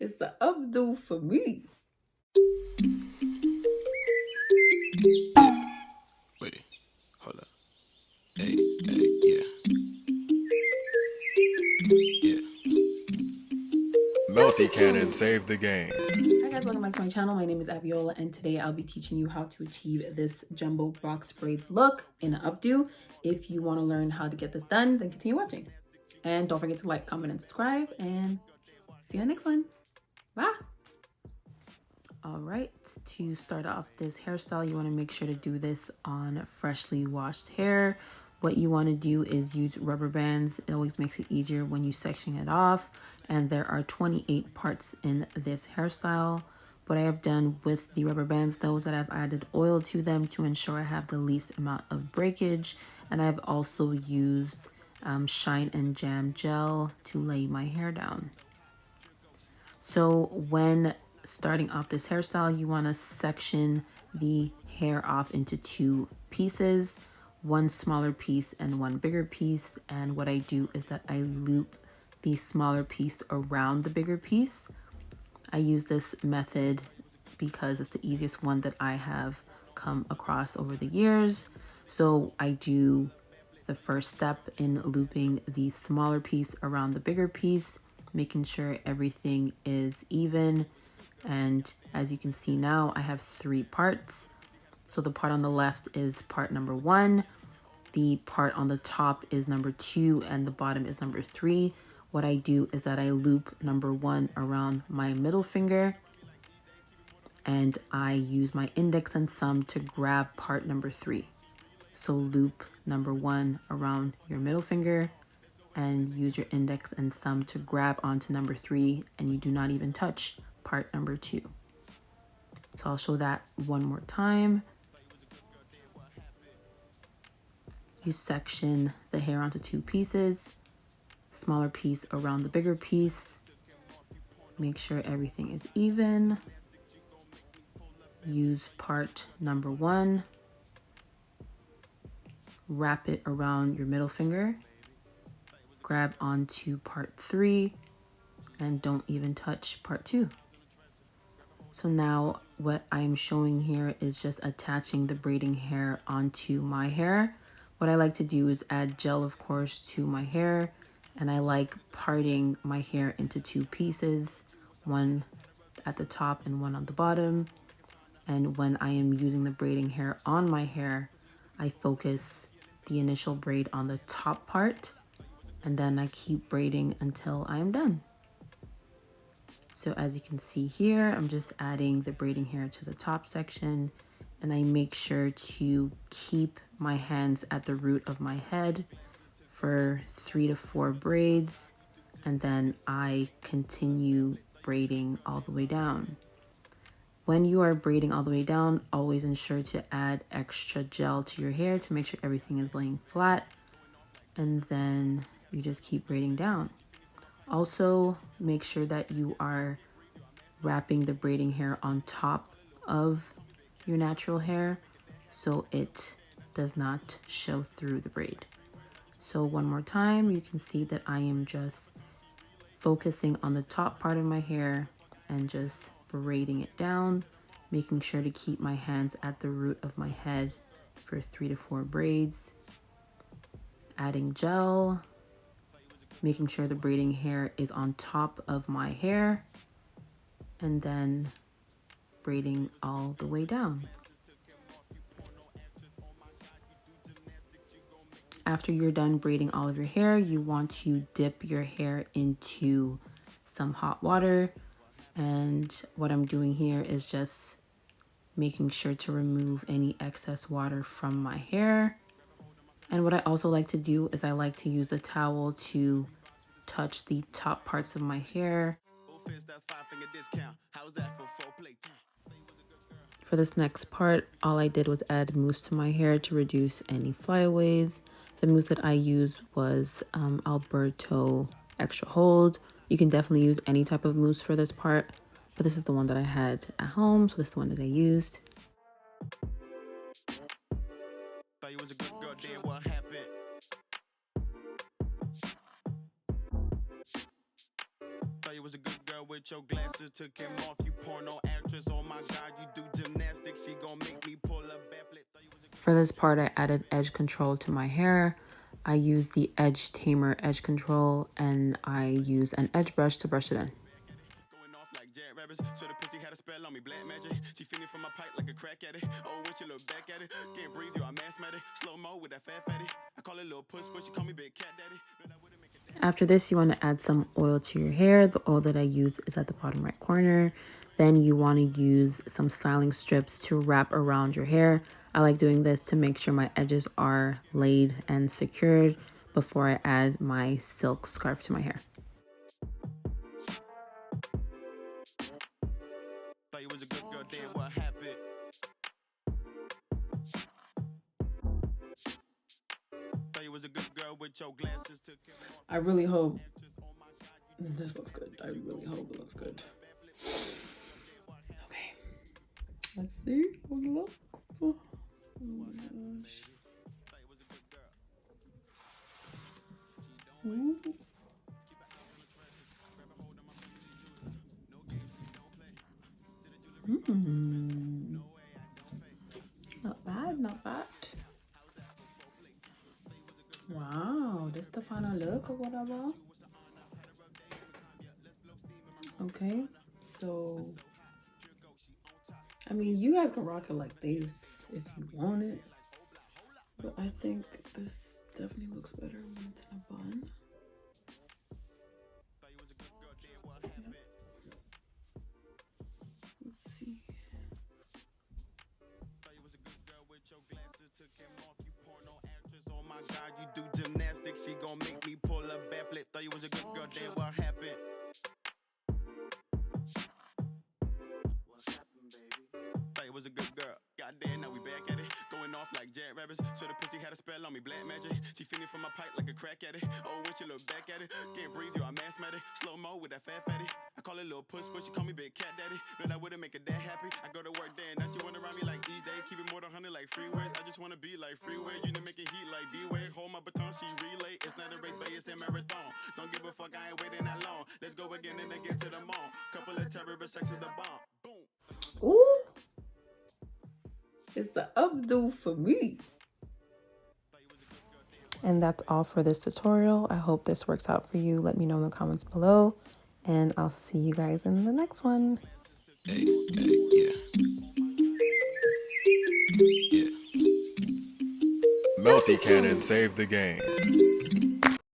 It's the updo for me. Wait, hold up. Hey, yeah, yeah. Melty Cannon saved the game. Hi guys, welcome back to my channel. My name is Abiola and today I'll be teaching you how to achieve this jumbo box braids look in an updo. If you want to learn how to get this done, then continue watching. And don't forget to like, comment, and subscribe, and see you in the next one. Bye! All right, to start off this hairstyle, you want to make sure to do this on freshly washed hair. What you want to do is use rubber bands. It always makes it easier when you section it off. And there are 28 parts in this hairstyle. What I have done with the rubber bands, those that I've added oil to them to ensure I have the least amount of breakage. And I've also used Shine and Jam gel to lay my hair down. So when starting off this hairstyle, you want to section the hair off into two pieces, one smaller piece and one bigger piece. And what I do is that I loop the smaller piece around the bigger piece. I use this method because it's the easiest one that I have come across over the years. So I do the first step in looping the smaller piece around the bigger piece, making sure everything is even. And as you can see now, I have 3 parts. So the part on the left is part number 1, the part on the top is number 2, and the bottom is number 3. What I do is that I loop number 1 around my middle finger, and I use my index and thumb to grab part number 3. So loop number 1 around your middle finger and use your index and thumb to grab onto number 3, and you do not even touch part number 2. So I'll show that one more time. You section the hair onto 2 pieces, smaller piece around the bigger piece. Make sure everything is even. Use part number 1. Wrap it around your middle finger. Grab onto part 3 and don't even touch part 2. So now what I'm showing here is just attaching the braiding hair onto my hair. What I like to do is add gel, of course, to my hair, and I like parting my hair into 2 pieces, one at the top and one on the bottom. And when I am using the braiding hair on my hair, I focus the initial braid on the top part, and then I keep braiding until I am done. So as you can see here, I'm just adding the braiding hair to the top section, and I make sure to keep my hands at the root of my head for 3 to 4 braids, and then I continue braiding all the way down. When you are braiding all the way down, always ensure to add extra gel to your hair to make sure everything is laying flat, and then you just keep braiding down. Also, make sure that you are wrapping the braiding hair on top of your natural hair so it does not show through the braid. So one more time, you can see that I am just focusing on the top part of my hair and just braiding it down, making sure to keep my hands at the root of my head for 3 to 4 braids. Adding gel, making sure the braiding hair is on top of my hair, and then braiding all the way down. After you're done braiding all of your hair, you want to dip your hair into some hot water. And what I'm doing here is just making sure to remove any excess water from my hair. And what I also like to do is I like to use a towel to touch the top parts of my hair. For this next part, all I did was add mousse to my hair to reduce any flyaways. The mousse that I used was Alberto Extra Hold. You can definitely use any type of mousse for this part, but this is the one that I had at home, so this is the one that I used. girl with your glasses, took him off. You porno actress, oh my god, you do gymnastics. She gon' make me pull a backflip. For this part, I added edge control to my hair. I use the Edge Tamer edge control, and I use an edge brush to brush it in. Going off like Jack Rabbits, so the pussy had a spell on me, black magic. She feeding from my pipe like a crack at it. Oh, when she look back at it, can't breathe, you I'm asthmatic. Slow mo with that fat fatty. I call it little puss, but she call me big cat daddy. After this, you want to add some oil to your hair. The oil that I use is at the bottom right corner. Then you want to use some styling strips to wrap around your hair. I like doing this to make sure my edges are laid and secured before I add my silk scarf to my hair. Thought you was a good girl, then what happened? Thought you was a good girl with your glasses, took him off. I really hope this looks good. I really hope it looks good. Okay, let's see how it looks. Oh my gosh. Ooh. Not bad, not bad. Wow, this the final look or whatever. Okay, so I mean, you guys can rock it like this if you want it, but I think this definitely looks better when it's in a bun. Yeah. Let's see. Oh my god, you do gymnastics. She gon' make me pull a backflip. Thought you was a good girl, then what happened? Thought you was a good girl. Goddamn, now we back at it. Going off like Jack Rabbits. So the pussy had a spell on me, black magic. She feeding from my pipe like a crack at it. Oh, when she look back at it, can't breathe, you I'm asthmatic. Slow mo with that fat fatty. I call it little puss, but she call me big cat daddy. But I wouldn't make her that happy. I go to work day and now she wanna around me like each day. Keep it more than 100 like freeways. I just wanna be like freeway. You know making heat like D-way. Hold my baton, she relay. It's not a race, but it's a marathon. Don't give a fuck, I ain't waiting that long. Let's go again and again to the mall. Couple of terrorist sex to the bomb. Boom. Ooh, it's the updo for me. And that's all for this tutorial. I hope this works out for you. Let me know in the comments below, and I'll see you guys in the next one. Hey, yeah. Yeah. Mousse cannon saved the game.